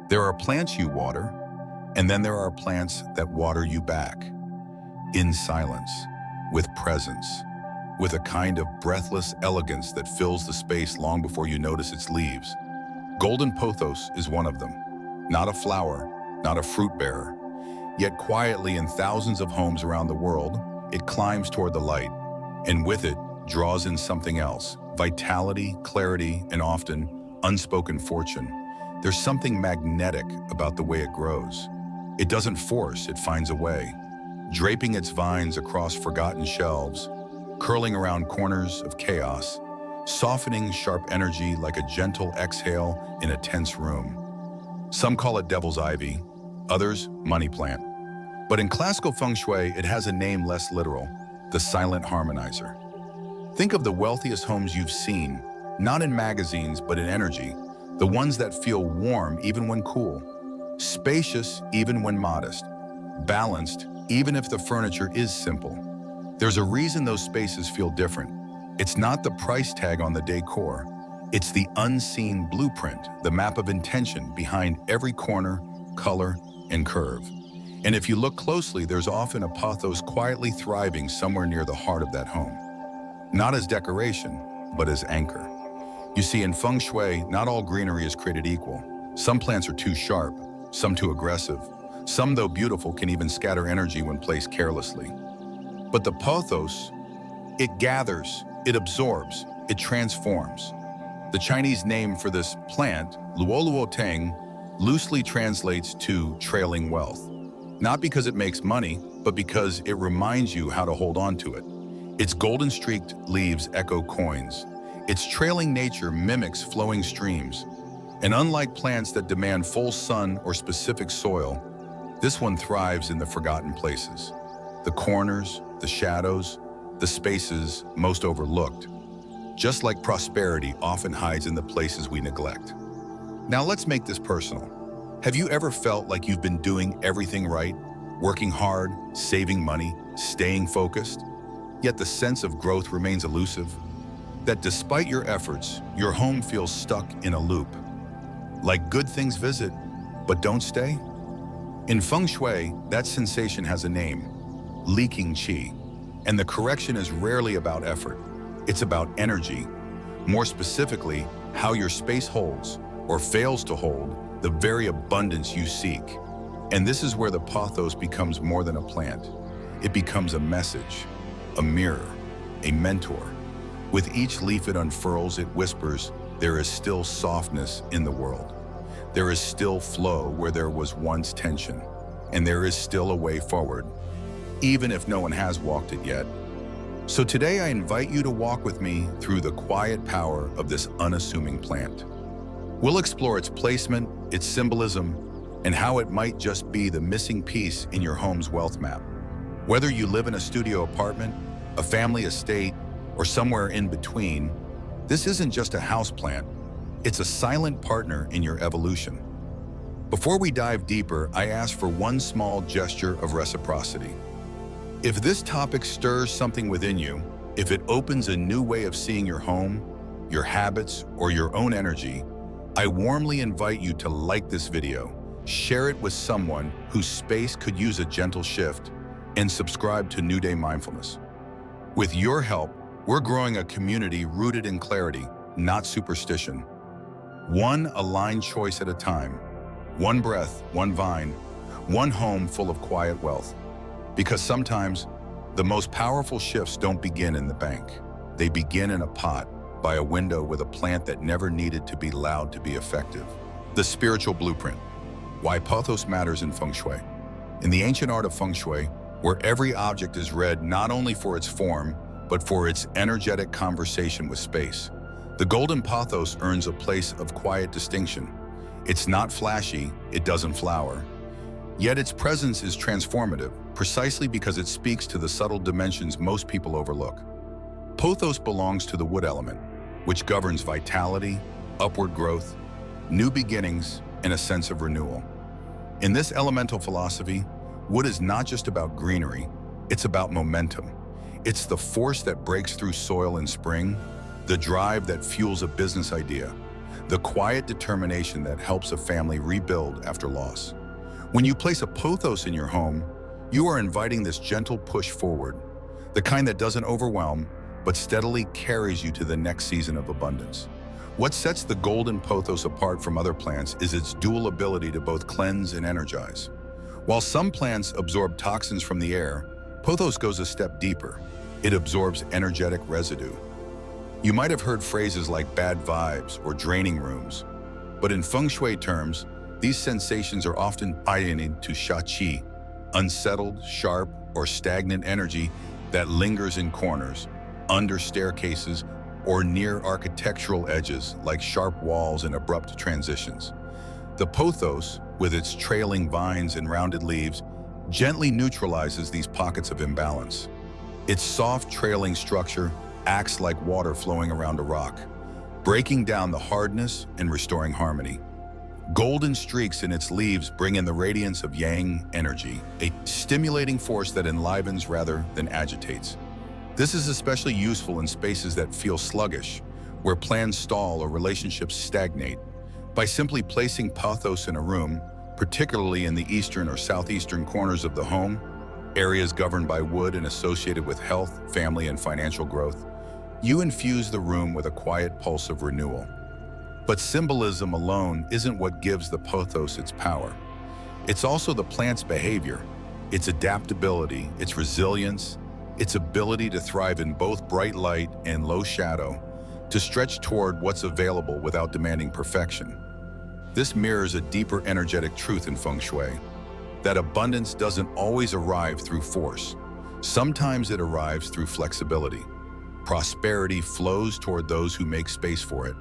There are plants you water, and then there are plants that water you back. In silence, with presence, with a kind of breathless elegance that fills the space long before you notice its leaves. Golden pothos is one of them. Not a flower, not a fruit bearer. Yet quietly in thousands of homes around the world, it climbs toward the light, and with it, draws in something else. Vitality, clarity, and often unspoken fortune. There's something magnetic about the way it grows. It doesn't force, it finds a way. Draping its vines across forgotten shelves, curling around corners of chaos, softening sharp energy like a gentle exhale in a tense room. Some call it devil's ivy, others money plant. But in classical feng shui, it has a name less literal, the silent harmonizer. Think of the wealthiest homes you've seen, not in magazines, but in energy, the ones that feel warm even when cool, spacious even when modest, balanced even if the furniture is simple. There's a reason those spaces feel different. It's not the price tag on the decor. It's the unseen blueprint, the map of intention behind every corner, color, and curve. And if you look closely, there's often a pothos quietly thriving somewhere near the heart of that home. Not as decoration, but as anchor. You see, in feng shui, not all greenery is created equal. Some plants are too sharp, some too aggressive. Some, though beautiful, can even scatter energy when placed carelessly. But the pothos, it gathers, it absorbs, it transforms. The Chinese name for this plant, luoluo tang, loosely translates to trailing wealth. Not because it makes money, but because it reminds you how to hold on to it. Its golden-streaked leaves echo coins. Its trailing nature mimics flowing streams. And unlike plants that demand full sun or specific soil, this one thrives in the forgotten places. The corners, the shadows, the spaces most overlooked. Just like prosperity often hides in the places we neglect. Now let's make this personal. Have you ever felt like you've been doing everything right, working hard, saving money, staying focused, yet the sense of growth remains elusive? That despite your efforts, your home feels stuck in a loop. Like good things visit, but don't stay? In feng shui, that sensation has a name, leaking qi. And the correction is rarely about effort. It's about energy. More specifically, how your space holds, or fails to hold, the very abundance you seek. And this is where the pothos becomes more than a plant. It becomes a message, a mirror, a mentor. With each leaf it unfurls, it whispers, there is still softness in the world. There is still flow where there was once tension. And there is still a way forward, even if no one has walked it yet. So today I invite you to walk with me through the quiet power of this unassuming plant. We'll explore its placement, its symbolism, and how it might just be the missing piece in your home's wealth map. Whether you live in a studio apartment, a family estate, or somewhere in between, this isn't just a houseplant, it's a silent partner in your evolution. Before we dive deeper, I ask for one small gesture of reciprocity. If this topic stirs something within you, if it opens a new way of seeing your home, your habits, or your own energy, I warmly invite you to like this video, share it with someone whose space could use a gentle shift, and subscribe to New Day Mindfulness. With your help, we're growing a community rooted in clarity, not superstition. One aligned choice at a time, one breath, one vine, one home full of quiet wealth. Because sometimes, the most powerful shifts don't begin in the bank. They begin in a pot, by a window with a plant that never needed to be loud to be effective. The spiritual blueprint. Why pothos matters in feng shui. In the ancient art of feng shui, where every object is read not only for its form, but for its energetic conversation with space, the golden pothos earns a place of quiet distinction. It's not flashy, it doesn't flower. Yet its presence is transformative, precisely because it speaks to the subtle dimensions most people overlook. Pothos belongs to the wood element, which governs vitality, upward growth, new beginnings, and a sense of renewal. In this elemental philosophy, wood is not just about greenery, it's about momentum. It's the force that breaks through soil in spring, the drive that fuels a business idea, the quiet determination that helps a family rebuild after loss. When you place a pothos in your home, you are inviting this gentle push forward, the kind that doesn't overwhelm, but steadily carries you to the next season of abundance. What sets the golden pothos apart from other plants is its dual ability to both cleanse and energize. While some plants absorb toxins from the air, pothos goes a step deeper. It absorbs energetic residue. You might have heard phrases like bad vibes or draining rooms, but in feng shui terms, these sensations are often likened to qi, unsettled, sharp, or stagnant energy that lingers in corners, under staircases, or near architectural edges like sharp walls and abrupt transitions. The pothos, with its trailing vines and rounded leaves, gently neutralizes these pockets of imbalance. Its soft trailing structure acts like water flowing around a rock, breaking down the hardness and restoring harmony. Golden streaks in its leaves bring in the radiance of yang energy, a stimulating force that enlivens rather than agitates. This is especially useful in spaces that feel sluggish, where plans stall or relationships stagnate. By simply placing pothos in a room, particularly in the eastern or southeastern corners of the home, areas governed by wood and associated with health, family, and financial growth, you infuse the room with a quiet pulse of renewal. But symbolism alone isn't what gives the pothos its power. It's also the plant's behavior, its adaptability, its resilience, its ability to thrive in both bright light and low shadow, to stretch toward what's available without demanding perfection. This mirrors a deeper energetic truth in feng shui, that abundance doesn't always arrive through force. Sometimes it arrives through flexibility. Prosperity flows toward those who make space for it,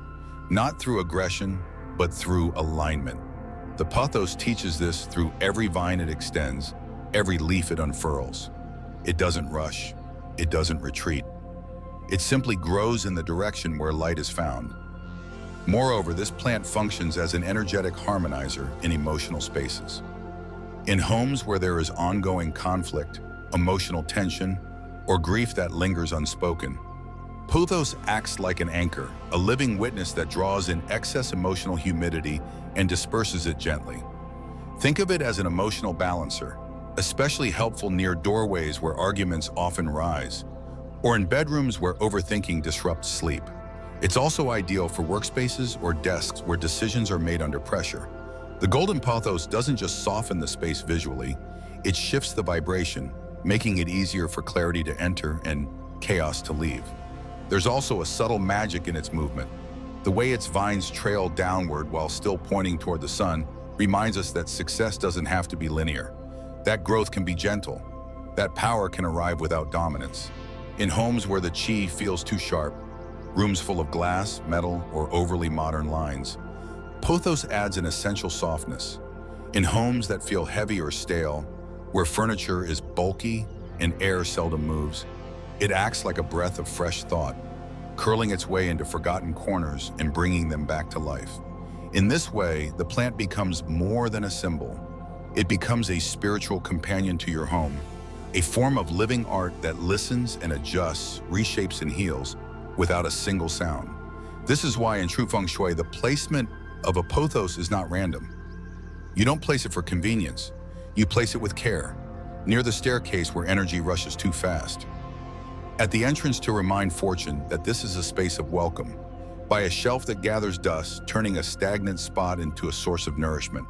not through aggression, but through alignment. The pothos teaches this through every vine it extends, every leaf it unfurls. It doesn't rush. It doesn't retreat. It simply grows in the direction where light is found. Moreover, this plant functions as an energetic harmonizer in emotional spaces. In homes where there is ongoing conflict, emotional tension, or grief that lingers unspoken, pothos acts like an anchor, a living witness that draws in excess emotional humidity and disperses it gently. Think of it as an emotional balancer, especially helpful near doorways where arguments often rise, or in bedrooms where overthinking disrupts sleep. It's also ideal for workspaces or desks where decisions are made under pressure. The golden pothos doesn't just soften the space visually, it shifts the vibration, making it easier for clarity to enter and chaos to leave. There's also a subtle magic in its movement. The way its vines trail downward while still pointing toward the sun reminds us that success doesn't have to be linear. That growth can be gentle. That power can arrive without dominance. In homes where the qi feels too sharp, rooms full of glass, metal, or overly modern lines, pothos adds an essential softness. In homes that feel heavy or stale, where furniture is bulky and air seldom moves, it acts like a breath of fresh thought, curling its way into forgotten corners and bringing them back to life. In this way, the plant becomes more than a symbol. It becomes a spiritual companion to your home, a form of living art that listens and adjusts, reshapes and heals without a single sound. This is why in true feng shui, the placement of a pothos is not random. You don't place it for convenience. You place it with care, near the staircase where energy rushes too fast. At the entrance to remind fortune that this is a space of welcome, by a shelf that gathers dust, turning a stagnant spot into a source of nourishment.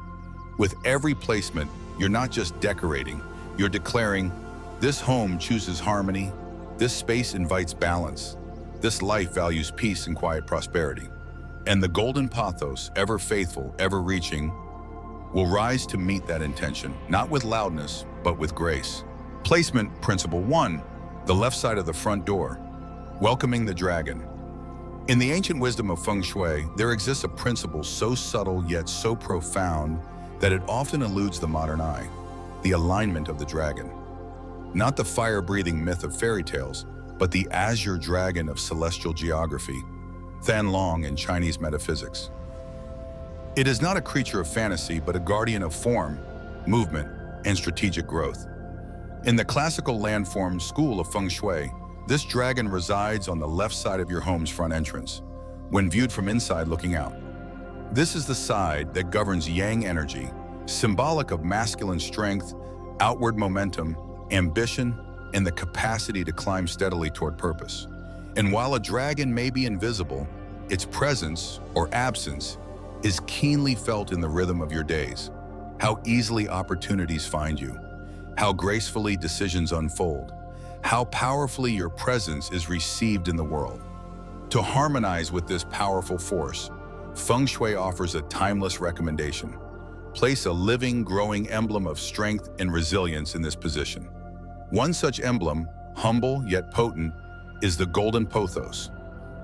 With every placement, you're not just decorating, you're declaring, this home chooses harmony, this space invites balance, this life values peace and quiet prosperity. And the golden pothos, ever faithful, ever reaching, will rise to meet that intention, not with loudness, but with grace. Placement Principle 1, the left side of the front door, welcoming the dragon. In the ancient wisdom of feng shui, there exists a principle so subtle yet so profound that it often eludes the modern eye, the alignment of the dragon. Not the fire-breathing myth of fairy tales, but the azure dragon of celestial geography, Tianlong in Chinese metaphysics. It is not a creature of fantasy, but a guardian of form, movement, and strategic growth. In the classical landform school of feng shui, this dragon resides on the left side of your home's front entrance, when viewed from inside looking out. This is the side that governs yang energy, symbolic of masculine strength, outward momentum, ambition, and the capacity to climb steadily toward purpose. And while a dragon may be invisible, its presence or absence is keenly felt in the rhythm of your days. How easily opportunities find you, how gracefully decisions unfold, how powerfully your presence is received in the world. To harmonize with this powerful force, feng shui offers a timeless recommendation. Place a living, growing emblem of strength and resilience in this position. One such emblem, humble yet potent, is the golden pothos.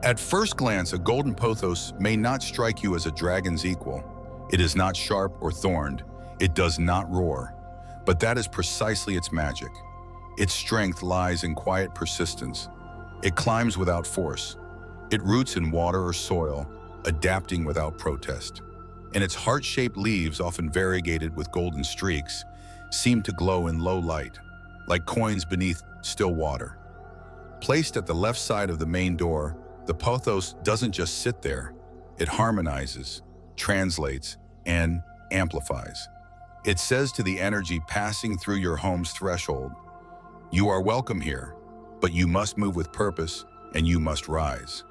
At first glance, a golden pothos may not strike you as a dragon's equal. It is not sharp or thorned. It does not roar. But that is precisely its magic. Its strength lies in quiet persistence. It climbs without force. It roots in water or soil, adapting without protest. And its heart-shaped leaves, often variegated with golden streaks, seem to glow in low light, like coins beneath still water. Placed at the left side of the main door, the pothos doesn't just sit there. It harmonizes, translates, and amplifies. It says to the energy passing through your home's threshold, "You are welcome here, but you must move with purpose and you must rise."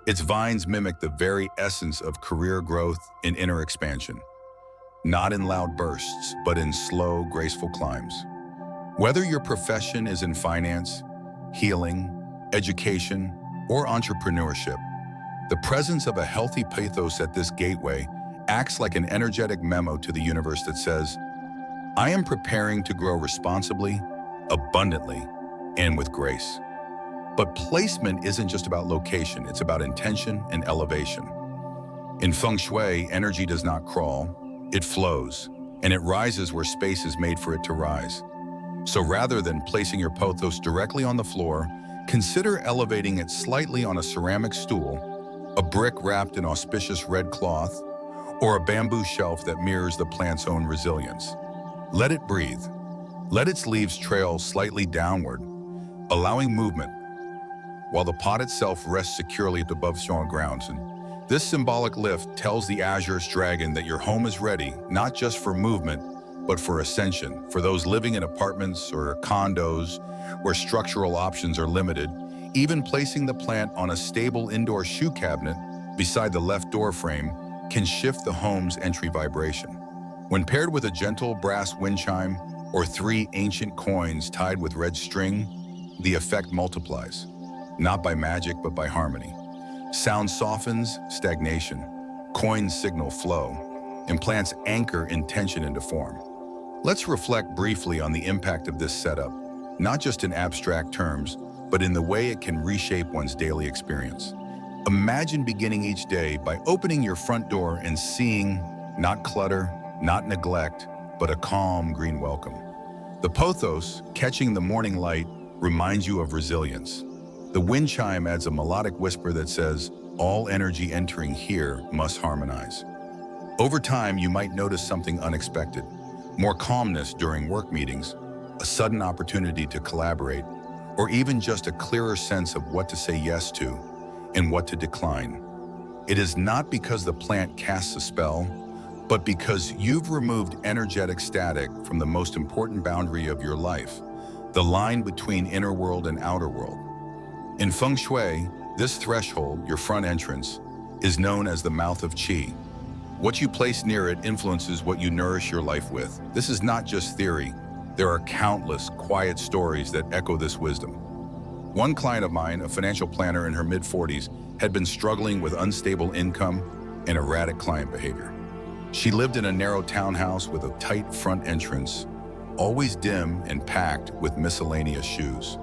Its vines mimic the very essence of career growth and inner expansion, not in loud bursts, but in slow, graceful climbs. Whether your profession is in finance, healing, education, or entrepreneurship, the presence of a healthy pathos at this gateway acts like an energetic memo to the universe that says, "I am preparing to grow responsibly, abundantly, and with grace." But placement isn't just about location, it's about intention and elevation. In feng shui, energy does not crawl, it flows, and it rises where space is made for it to rise. So rather than placing your pothos directly on the floor, consider elevating it slightly on a ceramic stool, a brick wrapped in auspicious red cloth, or a bamboo shelf that mirrors the plant's own resilience. Let it breathe. Let its leaves trail slightly downward, allowing movement, while the pot itself rests securely above strong ground. And this symbolic lift tells the azure dragon that your home is ready, not just for movement, but for ascension. For those living in apartments or condos where structural options are limited, even placing the plant on a stable indoor shoe cabinet beside the left door frame can shift the home's entry vibration. When paired with a gentle brass wind chime or 3 ancient coins tied with red string, the effect multiplies, not by magic but by harmony. Sound softens stagnation, coins signal flow, and plants anchor intention into form. Let's reflect briefly on the impact of this setup, not just in abstract terms, but in the way it can reshape one's daily experience. Imagine beginning each day by opening your front door and seeing not clutter, not neglect, but a calm green welcome. The pothos, catching the morning light, reminds you of resilience. The wind chime adds a melodic whisper that says, all energy entering here must harmonize. Over time, you might notice something unexpected. More calmness during work meetings, a sudden opportunity to collaborate, or even just a clearer sense of what to say yes to and what to decline. It is not because the plant casts a spell, but because you've removed energetic static from the most important boundary of your life, the line between inner world and outer world. In feng shui, this threshold, your front entrance, is known as the mouth of qi. What you place near it influences what you nourish your life with. This is not just theory. There are countless quiet stories that echo this wisdom. One client of mine, a financial planner in her mid-40s, had been struggling with unstable income and erratic client behavior. She lived in a narrow townhouse with a tight front entrance, always dim and packed with miscellaneous shoes.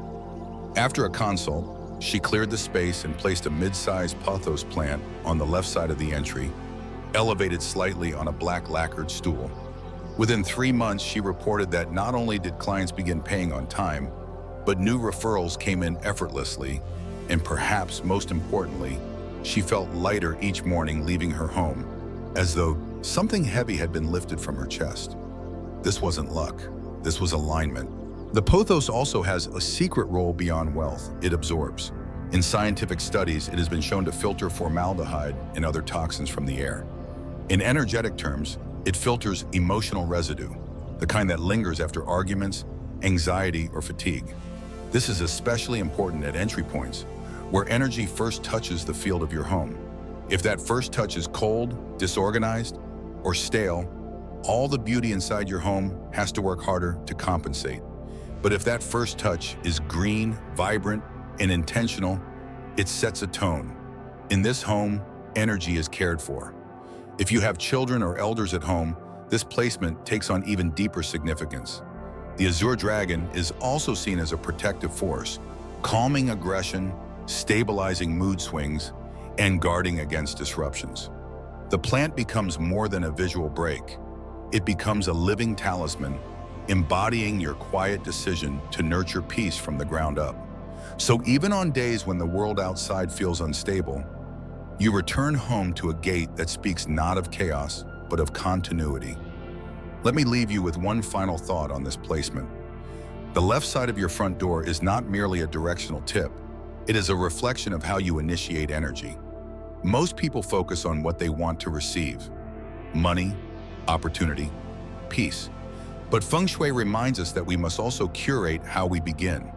After a consult, she cleared the space and placed a mid-sized pothos plant on the left side of the entry, elevated slightly on a black lacquered stool. Within 3 months, she reported that not only did clients begin paying on time, but new referrals came in effortlessly, and perhaps most importantly, she felt lighter each morning leaving her home, as though something heavy had been lifted from her chest. This wasn't luck, this was alignment. The pothos also has a secret role beyond wealth. It absorbs. In scientific studies, it has been shown to filter formaldehyde and other toxins from the air. In energetic terms, it filters emotional residue, the kind that lingers after arguments, anxiety, or fatigue. This is especially important at entry points, where energy first touches the field of your home. If that first touch is cold, disorganized, or stale, all the beauty inside your home has to work harder to compensate. But if that first touch is green, vibrant, and intentional, it sets a tone. In this home, energy is cared for. If you have children or elders at home, this placement takes on even deeper significance. The azure dragon is also seen as a protective force, calming aggression, stabilizing mood swings, and guarding against disruptions. The plant becomes more than a visual break. It becomes a living talisman, embodying your quiet decision to nurture peace from the ground up. So even on days when the world outside feels unstable, you return home to a gate that speaks not of chaos, but of continuity. Let me leave you with one final thought on this placement. The left side of your front door is not merely a directional tip. It is a reflection of how you initiate energy. Most people focus on what they want to receive: money, opportunity, peace. But feng shui reminds us that we must also curate how we begin.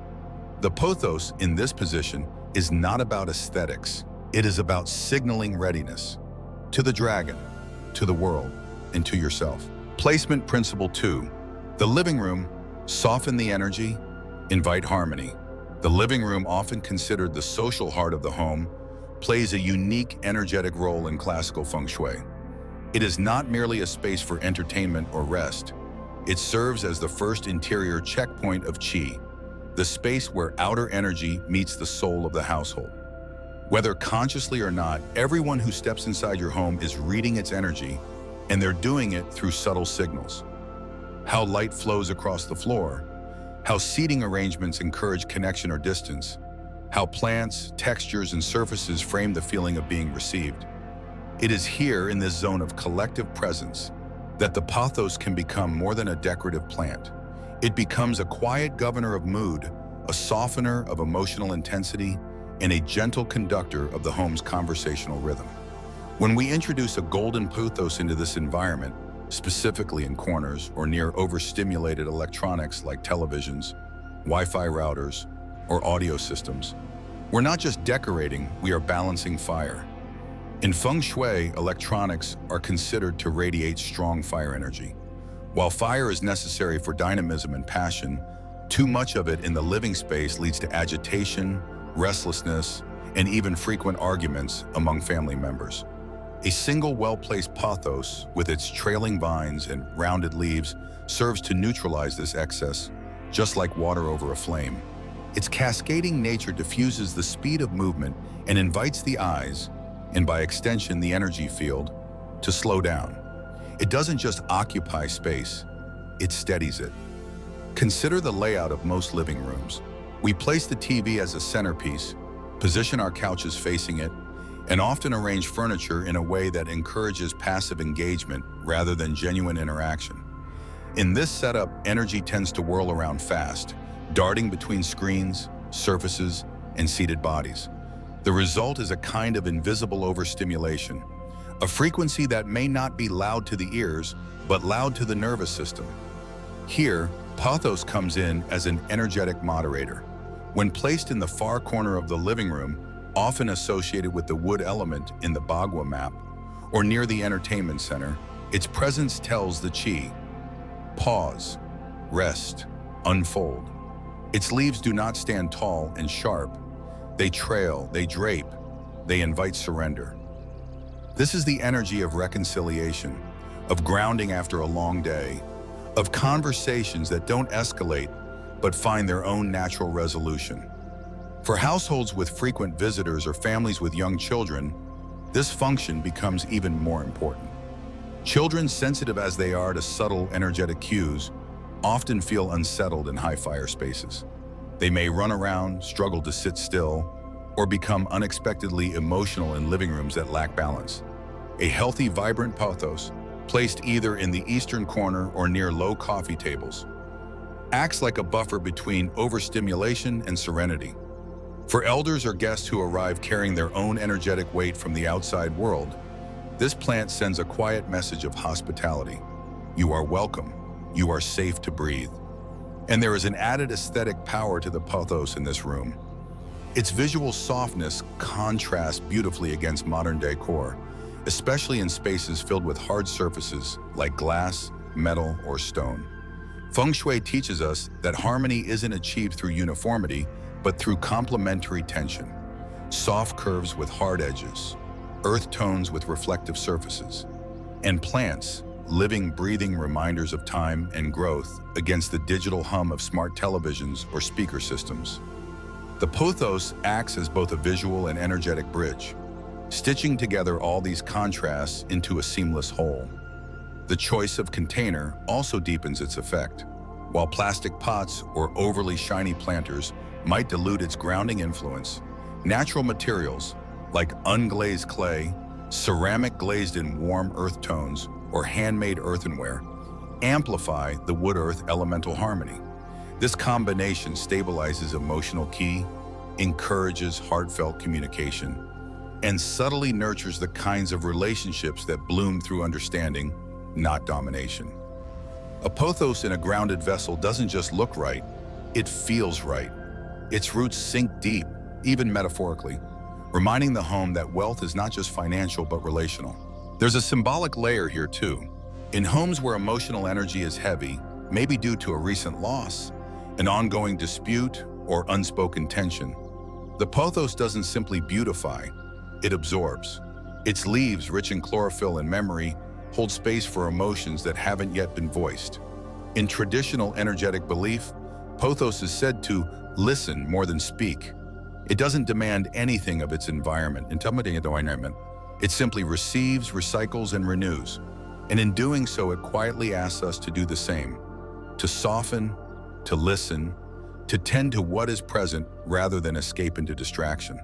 The pothos in this position is not about aesthetics. It is about signaling readiness to the dragon, to the world, and to yourself. Placement principle 2. The living room. Soften the energy, invite harmony. The living room, often considered the social heart of the home, plays a unique energetic role in classical feng shui. It is not merely a space for entertainment or rest. It serves as the first interior checkpoint of qi, the space where outer energy meets the soul of the household. Whether consciously or not, everyone who steps inside your home is reading its energy, and they're doing it through subtle signals. How light flows across the floor, how seating arrangements encourage connection or distance, how plants, textures, and surfaces frame the feeling of being received. It is here, in this zone of collective presence, that the pothos can become more than a decorative plant. It becomes a quiet governor of mood, a softener of emotional intensity, and a gentle conductor of the home's conversational rhythm. When we introduce a golden pothos into this environment, specifically in corners or near overstimulated electronics like televisions, Wi-Fi routers, or audio systems, we're not just decorating, we are balancing fire. In feng shui, electronics are considered to radiate strong fire energy. While fire is necessary for dynamism and passion, too much of it in the living space leads to agitation, restlessness, and even frequent arguments among family members. A single well-placed pothos, with its trailing vines and rounded leaves, serves to neutralize this excess, just like water over a flame. Its cascading nature diffuses the speed of movement and invites the eyes, and by extension the energy field, to slow down. It doesn't just occupy space, it steadies it. Consider the layout of most living rooms. We place the TV as a centerpiece, position our couches facing it, and often arrange furniture in a way that encourages passive engagement rather than genuine interaction. In this setup, energy tends to whirl around fast, darting between screens, surfaces, and seated bodies. The result is a kind of invisible overstimulation, a frequency that may not be loud to the ears, but loud to the nervous system. Here, pothos comes in as an energetic moderator. When placed in the far corner of the living room, often associated with the wood element in the Bagua map, or near the entertainment center, its presence tells the qi: pause, rest, unfold. Its leaves do not stand tall and sharp. They trail, they drape, they invite surrender. This is the energy of reconciliation, of grounding after a long day, of conversations that don't escalate but find their own natural resolution. For households with frequent visitors or families with young children, this function becomes even more important. Children, sensitive as they are to subtle energetic cues, often feel unsettled in high-fire spaces. They may run around, struggle to sit still, or become unexpectedly emotional in living rooms that lack balance. A healthy, vibrant pothos, placed either in the eastern corner or near low coffee tables, acts like a buffer between overstimulation and serenity. For elders or guests who arrive carrying their own energetic weight from the outside world, This plant sends a quiet message of hospitality. You are welcome. You are safe to breathe. And there is an added aesthetic power to the pothos in this room. Its visual softness contrasts beautifully against modern decor, especially in spaces filled with hard surfaces like glass, metal, or stone. Feng Shui teaches us that harmony isn't achieved through uniformity, but through complementary tension. Soft curves with hard edges, earth tones with reflective surfaces, and plants, living, breathing reminders of time and growth against the digital hum of smart televisions or speaker systems. The pothos acts as both a visual and energetic bridge, stitching together all these contrasts into a seamless whole. The choice of container also deepens its effect. While plastic pots or overly shiny planters might dilute its grounding influence, natural materials like unglazed clay, ceramic glazed in warm earth tones, or handmade earthenware amplify the wood-earth elemental harmony. This combination stabilizes emotional ki, encourages heartfelt communication, and subtly nurtures the kinds of relationships that bloom through understanding, not domination. A pothos in a grounded vessel doesn't just look right, it feels right. Its roots sink deep, even metaphorically, reminding the home that wealth is not just financial but relational. There's a symbolic layer here too. In homes where emotional energy is heavy, maybe due to a recent loss, an ongoing dispute, or unspoken tension, the pothos doesn't simply beautify, it absorbs. Its leaves, rich in chlorophyll and memory, hold space for emotions that haven't yet been voiced. In traditional energetic belief, pothos is said to listen more than speak. It doesn't demand anything of its environment. It simply receives, recycles, and renews. And in doing so, it quietly asks us to do the same, to soften, to listen, to tend to what is present rather than escape into distraction.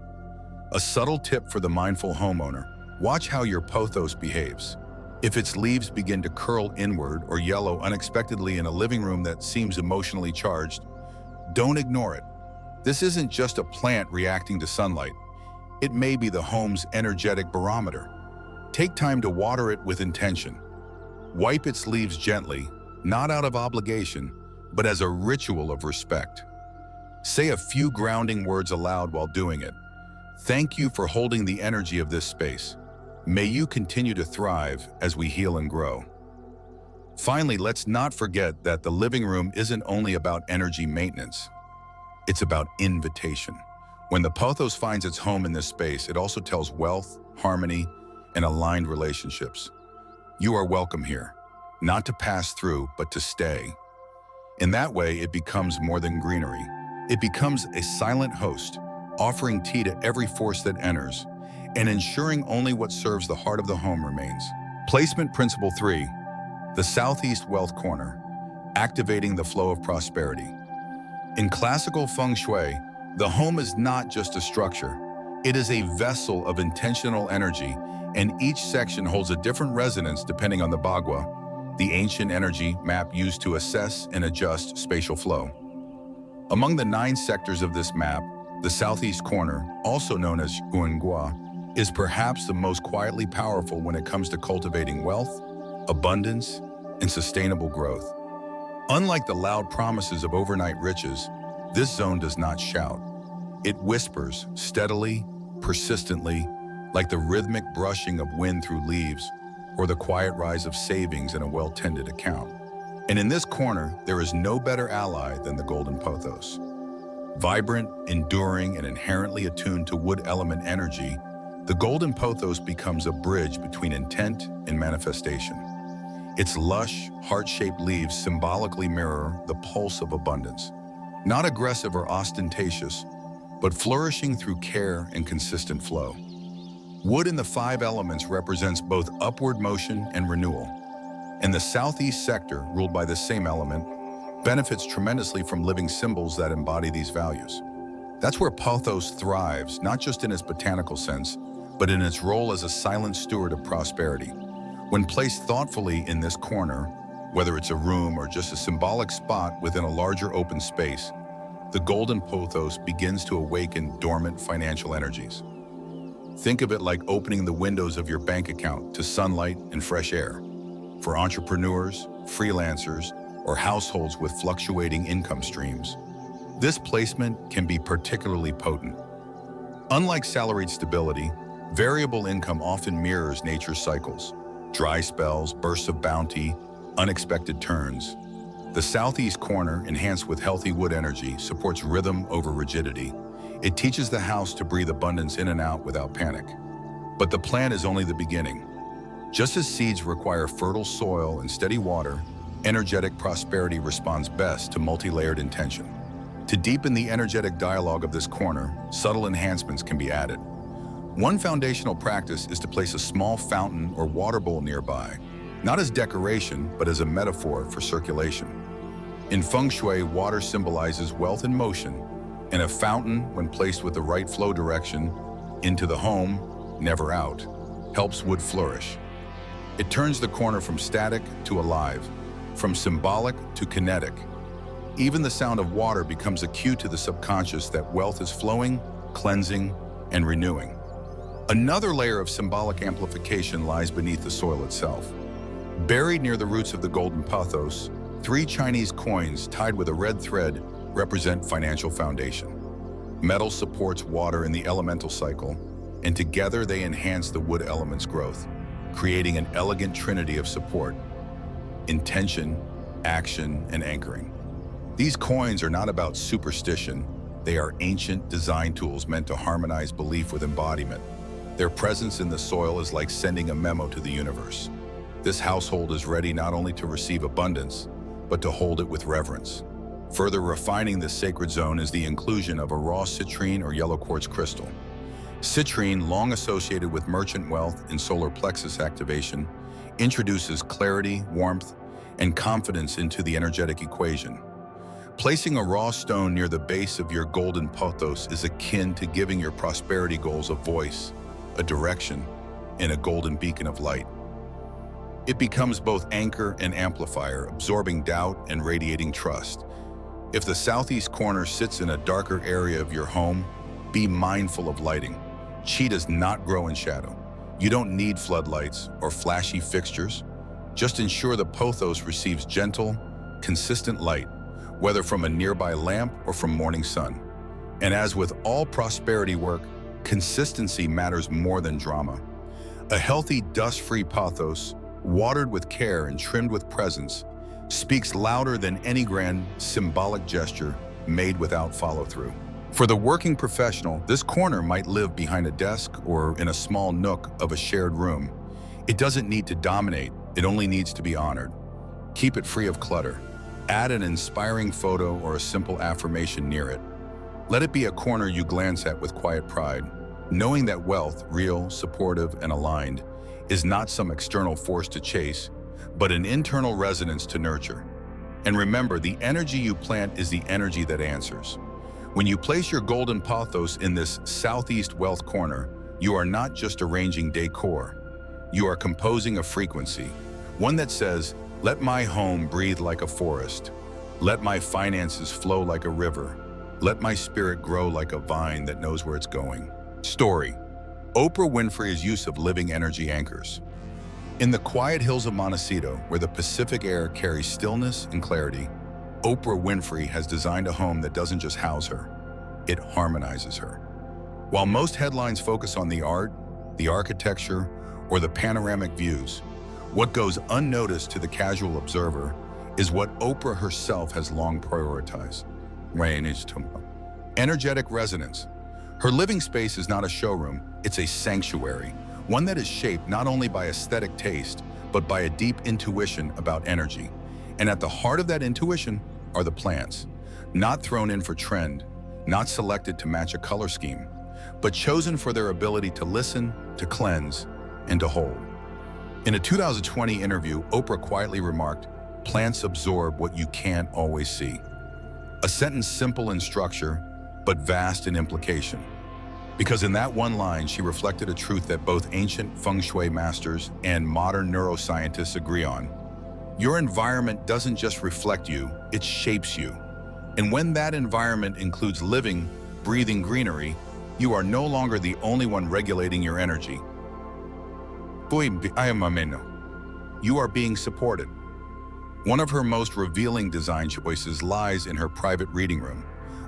A subtle tip for the mindful homeowner: watch how your pothos behaves. If its leaves begin to curl inward or yellow unexpectedly in a living room that seems emotionally charged, don't ignore it. This isn't just a plant reacting to sunlight. It may be the home's energetic barometer. Take time to water it with intention. Wipe its leaves gently, not out of obligation, but as a ritual of respect. Say a few grounding words aloud while doing it. Thank you for holding the energy of this space. May you continue to thrive as we heal and grow. Finally, let's not forget that the living room isn't only about energy maintenance. It's about invitation. When the pothos finds its home in this space, it also tells wealth, harmony, and aligned relationships. You are welcome here, not to pass through, but to stay. In that way, it becomes more than greenery. It becomes a silent host, offering tea to every force that enters, and ensuring only what serves the heart of the home remains. Placement Principle 3, the Southeast Wealth Corner, activating the flow of prosperity. In classical feng shui, the home is not just a structure. It is a vessel of intentional energy, and each section holds a different resonance depending on the bagua, the ancient energy map used to assess and adjust spatial flow. Among the 9 sectors of this map, the southeast corner, also known as Guangua, is perhaps the most quietly powerful when it comes to cultivating wealth, abundance, and sustainable growth. Unlike the loud promises of overnight riches, this zone does not shout. It whispers steadily, persistently, like the rhythmic brushing of wind through leaves or the quiet rise of savings in a well-tended account. And in this corner, there is no better ally than the golden pothos. Vibrant, enduring, and inherently attuned to wood element energy, the golden pothos becomes a bridge between intent and manifestation. Its lush, heart-shaped leaves symbolically mirror the pulse of abundance. Not aggressive or ostentatious, but flourishing through care and consistent flow. Wood in the 5 elements represents both upward motion and renewal. And the southeast sector, ruled by the same element, benefits tremendously from living symbols that embody these values. That's where pothos thrives, not just in its botanical sense, but in its role as a silent steward of prosperity. When placed thoughtfully in this corner, whether it's a room or just a symbolic spot within a larger open space, the golden pothos begins to awaken dormant financial energies. Think of it like opening the windows of your bank account to sunlight and fresh air. For entrepreneurs, freelancers, or households with fluctuating income streams, this placement can be particularly potent. Unlike salaried stability, variable income often mirrors nature's cycles. Dry spells, bursts of bounty, unexpected turns. The southeast corner, enhanced with healthy wood energy, supports rhythm over rigidity. It teaches the house to breathe abundance in and out without panic. But the plan is only the beginning. Just as seeds require fertile soil and steady water, energetic prosperity responds best to multi-layered intention. To deepen the energetic dialogue of this corner, subtle enhancements can be added. One foundational practice is to place a small fountain or water bowl nearby, not as decoration, but as a metaphor for circulation. In feng shui, water symbolizes wealth and motion, and a fountain, when placed with the right flow direction, into the home, never out, helps wood flourish. It turns the corner from static to alive, from symbolic to kinetic. Even the sound of water becomes a cue to the subconscious that wealth is flowing, cleansing, and renewing. Another layer of symbolic amplification lies beneath the soil itself. Buried near the roots of the golden pothos, 3 Chinese coins tied with a red thread represent financial foundation. Metal supports water in the elemental cycle, and together they enhance the wood element's growth, creating an elegant trinity of support: intention, action, and anchoring. These coins are not about superstition. They are ancient design tools meant to harmonize belief with embodiment. Their presence in the soil is like sending a memo to the universe. This household is ready not only to receive abundance, but to hold it with reverence. Further refining this sacred zone is the inclusion of a raw citrine or yellow quartz crystal. Citrine, long associated with merchant wealth and solar plexus activation, introduces clarity, warmth, and confidence into the energetic equation. Placing a raw stone near the base of your golden pothos is akin to giving your prosperity goals a voice, a direction, and a golden beacon of light. It becomes both anchor and amplifier, absorbing doubt and radiating trust. If the southeast corner sits in a darker area of your home, be mindful of lighting. Qi does not grow in shadow. You don't need floodlights or flashy fixtures. Just ensure the pothos receives gentle, consistent light, whether from a nearby lamp or from morning sun. And as with all prosperity work, consistency matters more than drama. A healthy, dust-free pothos, watered with care and trimmed with presence, speaks louder than any grand, symbolic gesture made without follow-through. For the working professional, this corner might live behind a desk or in a small nook of a shared room. It doesn't need to dominate, it only needs to be honored. Keep it free of clutter. Add an inspiring photo or a simple affirmation near it. Let it be a corner you glance at with quiet pride, knowing that wealth, real, supportive, and aligned, is not some external force to chase, but an internal resonance to nurture. And remember, the energy you plant is the energy that answers. When you place your golden pothos in this southeast wealth corner, you are not just arranging decor. You are composing a frequency, one that says, "Let my home breathe like a forest. Let my finances flow like a river. Let my spirit grow like a vine that knows where it's going." Story: Oprah Winfrey's use of living energy anchors. In the quiet hills of Montecito, where the Pacific air carries stillness and clarity, Oprah Winfrey has designed a home that doesn't just house her, it harmonizes her. While most headlines focus on the art, the architecture, or the panoramic views, what goes unnoticed to the casual observer is what Oprah herself has long prioritized: energetic resonance. Her living space is not a showroom, it's a sanctuary, one that is shaped not only by aesthetic taste, but by a deep intuition about energy. And at the heart of that intuition are the plants, not thrown in for trend, not selected to match a color scheme, but chosen for their ability to listen, to cleanse, and to hold. In a 2020 interview, Oprah quietly remarked, "Plants absorb what you can't always see." A sentence simple in structure, but vast in implication. Because in that one line, she reflected a truth that both ancient feng shui masters and modern neuroscientists agree on. Your environment doesn't just reflect you, it shapes you. And when that environment includes living, breathing greenery, You are no longer the only one regulating your energy. You are being supported. One of her most revealing design choices lies in her private reading room,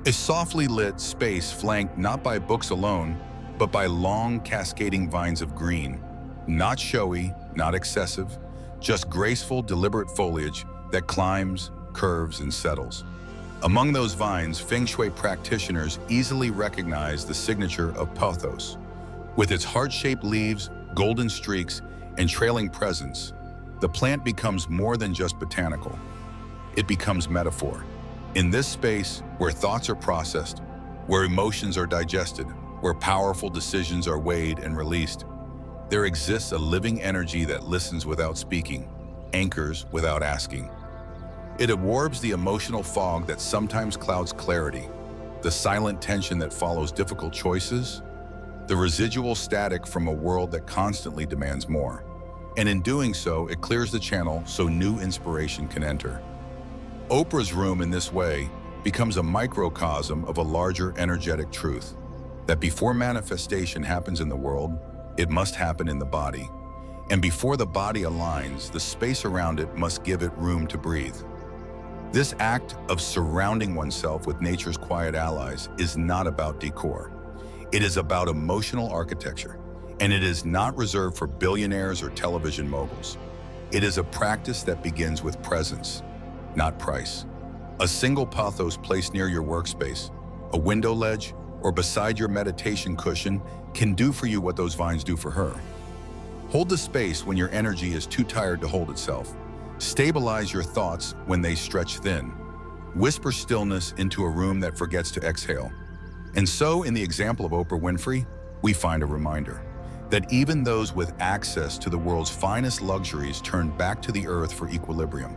a softly lit space flanked not by books alone, but by long cascading vines of green. Not showy, not excessive, just graceful, deliberate foliage that climbs, curves, and settles. Among those vines, feng shui practitioners easily recognize the signature of Pothos. With its heart-shaped leaves, golden streaks, and trailing presence, the plant becomes more than just botanical. It becomes metaphor. In this space, where thoughts are processed, where emotions are digested, where powerful decisions are weighed and released, there exists a living energy that listens without speaking, anchors without asking. It absorbs the emotional fog that sometimes clouds clarity, the silent tension that follows difficult choices, the residual static from a world that constantly demands more. And in doing so, it clears the channel so new inspiration can enter. Oprah's room in this way becomes a microcosm of a larger energetic truth, that before manifestation happens in the world, it must happen in the body. And before the body aligns, the space around it must give it room to breathe. This act of surrounding oneself with nature's quiet allies is not about decor. It is about emotional architecture, and it is not reserved for billionaires or television moguls. It is a practice that begins with presence, not price. A single pothos placed near your workspace, a window ledge, or beside your meditation cushion can do for you what those vines do for her. Hold the space when your energy is too tired to hold itself. Stabilize your thoughts when they stretch thin. Whisper stillness into a room that forgets to exhale. And so, in the example of Oprah Winfrey, we find a reminder that even those with access to the world's finest luxuries turn back to the earth for equilibrium.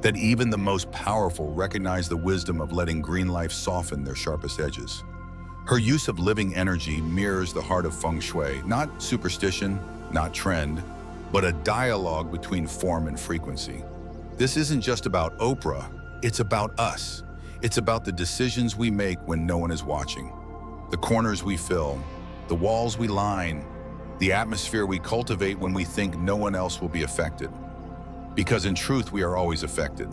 That even the most powerful recognize the wisdom of letting green life soften their sharpest edges. Her use of living energy mirrors the heart of feng shui, not superstition, not trend, but a dialogue between form and frequency. This isn't just about Oprah, it's about us. It's about the decisions we make when no one is watching, the corners we fill, the walls we line, the atmosphere we cultivate when we think no one else will be affected. Because in truth, we are always affected.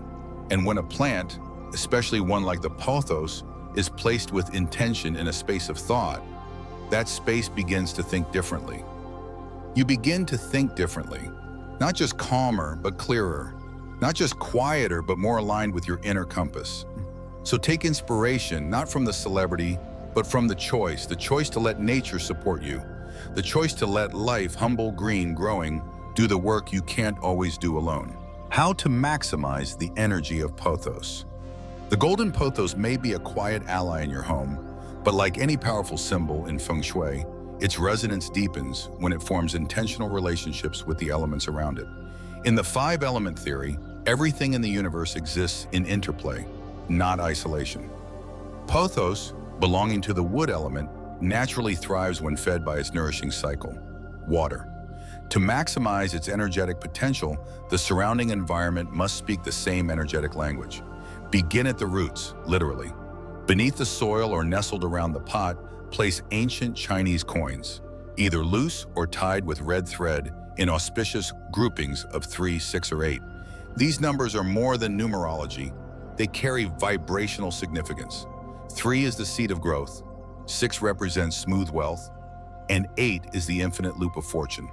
And when a plant, especially one like the pothos, is placed with intention in a space of thought, that space begins to think differently. You begin to think differently, not just calmer, but clearer, not just quieter, but more aligned with your inner compass. So take inspiration, not from the celebrity, but from the choice to let nature support you, the choice to let life, humble, green, growing, do the work you can't always do alone. How to maximize the energy of Pothos. The golden pothos may be a quiet ally in your home, but like any powerful symbol in feng shui, its resonance deepens when it forms intentional relationships with the elements around it. In the five-element theory, everything in the universe exists in interplay, not isolation. Pothos, belonging to the wood element, naturally thrives when fed by its nourishing cycle, water. To maximize its energetic potential, the surrounding environment must speak the same energetic language. Begin at the roots, literally. Beneath the soil or nestled around the pot, place ancient Chinese coins, either loose or tied with red thread in auspicious groupings of 3, 6, or 8. These numbers are more than numerology. They carry vibrational significance. 3 is the seed of growth, 6 represents smooth wealth, and 8 is the infinite loop of fortune.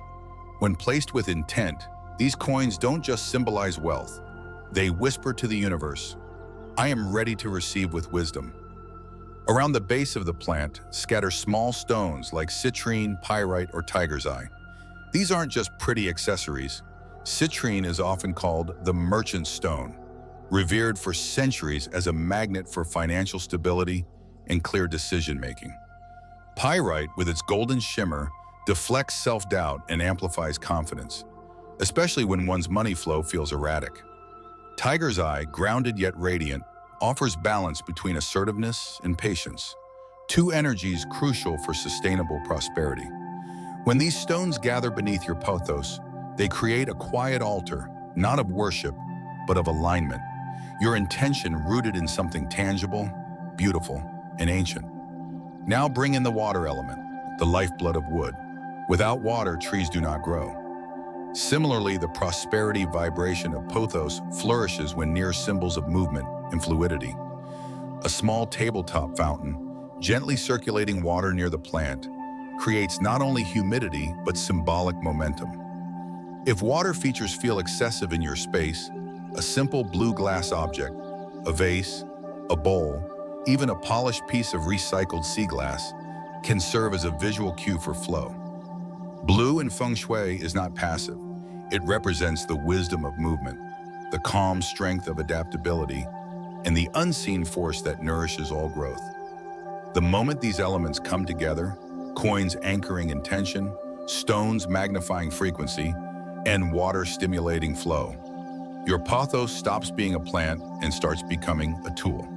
When placed with intent, these coins don't just symbolize wealth. They whisper to the universe, I am ready to receive with wisdom. Around the base of the plant, scatter small stones like citrine, pyrite, or tiger's eye. These aren't just pretty accessories. Citrine is often called the merchant stone, revered for centuries as a magnet for financial stability and clear decision-making. Pyrite, with its golden shimmer, deflects self-doubt and amplifies confidence, especially when one's money flow feels erratic. Tiger's eye, grounded yet radiant, offers balance between assertiveness and patience, two energies crucial for sustainable prosperity. When these stones gather beneath your pothos, they create a quiet altar, not of worship, but of alignment. Your intention rooted in something tangible, beautiful, and ancient. Now bring in the water element, the lifeblood of wood. Without water, trees do not grow. Similarly, the prosperity vibration of Pothos flourishes when near symbols of movement and fluidity. A small tabletop fountain, gently circulating water near the plant, creates not only humidity but symbolic momentum. If water features feel excessive in your space, a simple blue glass object, a vase, a bowl, even a polished piece of recycled sea glass, can serve as a visual cue for flow. Blue in feng shui is not passive. It represents the wisdom of movement, the calm strength of adaptability, and the unseen force that nourishes all growth. The moment these elements come together, coins anchoring intention, stones magnifying frequency, and water stimulating flow, your pothos stops being a plant and starts becoming a tool.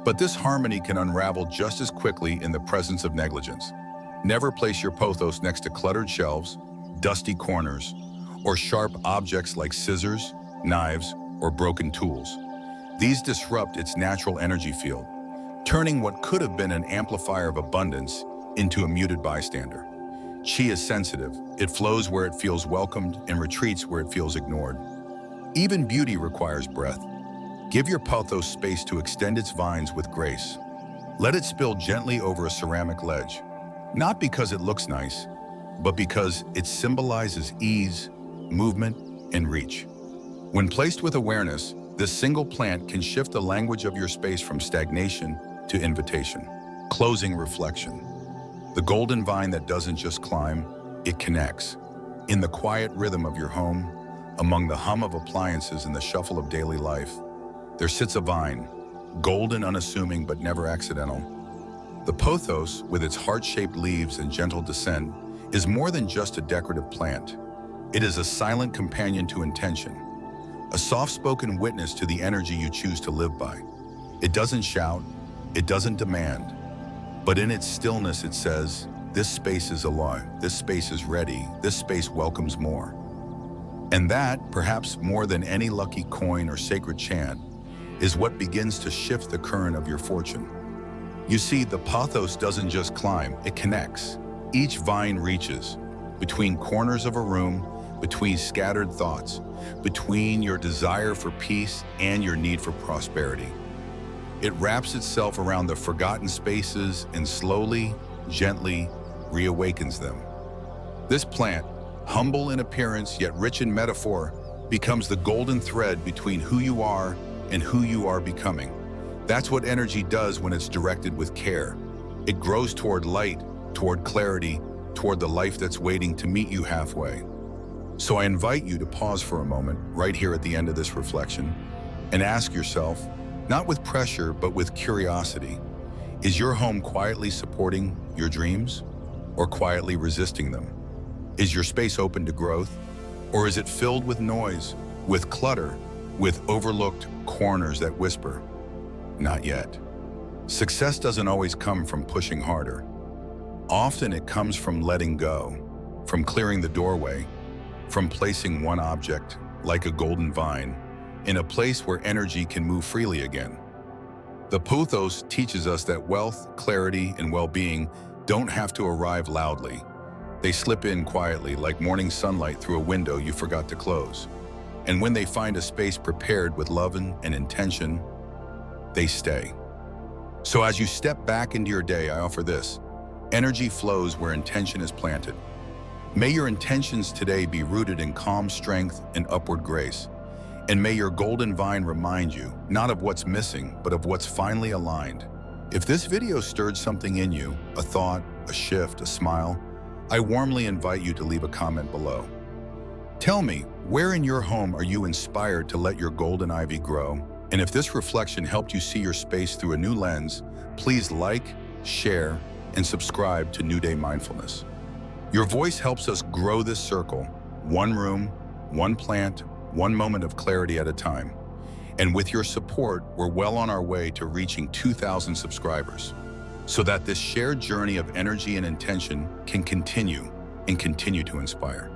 But this harmony can unravel just as quickly in the presence of negligence. Never place your pothos next to cluttered shelves, dusty corners, or sharp objects like scissors, knives, or broken tools. These disrupt its natural energy field, turning what could have been an amplifier of abundance into a muted bystander. Qi is sensitive. It flows where it feels welcomed and retreats where it feels ignored. Even beauty requires breath. Give your pothos space to extend its vines with grace. Let it spill gently over a ceramic ledge, not because it looks nice, but because it symbolizes ease, movement, and reach. When placed with awareness, this single plant can shift the language of your space from stagnation to invitation. Closing reflection. The golden vine that doesn't just climb, it connects. In the quiet rhythm of your home, among the hum of appliances and the shuffle of daily life, there sits a vine, golden, unassuming, but never accidental. The pothos, with its heart-shaped leaves and gentle descent, is more than just a decorative plant. It is a silent companion to intention, a soft-spoken witness to the energy you choose to live by. It doesn't shout, it doesn't demand, but in its stillness it says, this space is alive, this space is ready, this space welcomes more. And that, perhaps more than any lucky coin or sacred chant, is what begins to shift the current of your fortune. You see, the pothos doesn't just climb, it connects. Each vine reaches between corners of a room, between scattered thoughts, between your desire for peace and your need for prosperity. It wraps itself around the forgotten spaces and slowly, gently reawakens them. This plant, humble in appearance yet rich in metaphor, becomes the golden thread between who you are and who you are becoming. That's what energy does when it's directed with care. It grows toward light, toward clarity, toward the life that's waiting to meet you halfway. So I invite you to pause for a moment right here at the end of this reflection and ask yourself, not with pressure, but with curiosity, is your home quietly supporting your dreams or quietly resisting them? Is your space open to growth, or is it filled with noise, with clutter, with overlooked corners that whisper, not yet? Success doesn't always come from pushing harder. Often it comes from letting go, from clearing the doorway, from placing one object, like a golden vine, in a place where energy can move freely again. The Pothos teaches us that wealth, clarity, and well-being don't have to arrive loudly. They slip in quietly, like morning sunlight through a window you forgot to close. And when they find a space prepared with love and intention, they stay. So as you step back into your day, I offer this: energy flows where intention is planted. May your intentions today be rooted in calm strength and upward grace. And may your golden vine remind you, not of what's missing, but of what's finally aligned. If this video stirred something in you, a thought, a shift, a smile, I warmly invite you to leave a comment below. Tell me, where in your home are you inspired to let your golden ivy grow? And if this reflection helped you see your space through a new lens, please like, share, and subscribe to New Day Mindfulness. Your voice helps us grow this circle, one room, one plant, one moment of clarity at a time. And with your support, we're well on our way to reaching 2,000 subscribers, so that this shared journey of energy and intention can continue and continue to inspire.